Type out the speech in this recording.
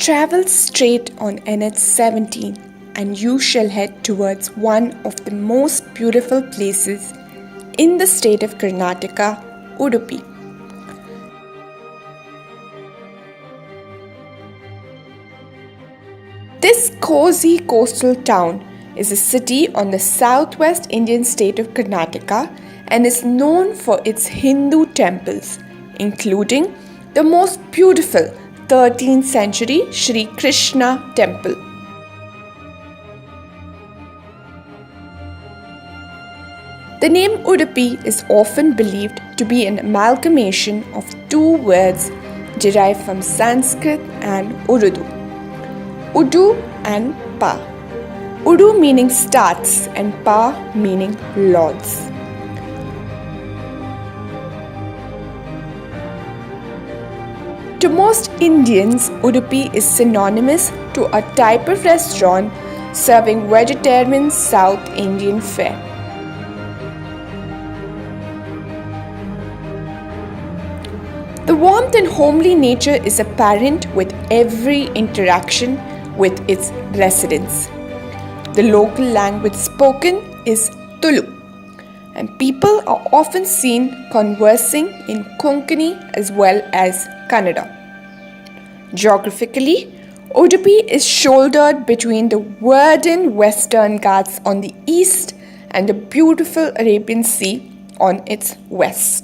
Travel straight on NH17 and you shall head towards one of the most beautiful places in the state of Karnataka, Udupi. This cozy coastal town is a city on the southwest Indian state of Karnataka and is known for its Hindu temples, including the most beautiful 13th century Sri Krishna temple. The name Udupi is often believed to be an amalgamation of two words derived from Sanskrit and Urdu, Udu and Pa. Udu meaning starts and Pa meaning lords. To most Indians, Udupi is synonymous to a type of restaurant serving vegetarian South Indian fare. The warmth and homely nature is apparent with every interaction with its residents. The local language spoken is Tulu, and people are often seen conversing in Konkani as well as Kannada. Geographically, Udupi is shouldered between the verdant Western Ghats on the east and the beautiful Arabian Sea on its west.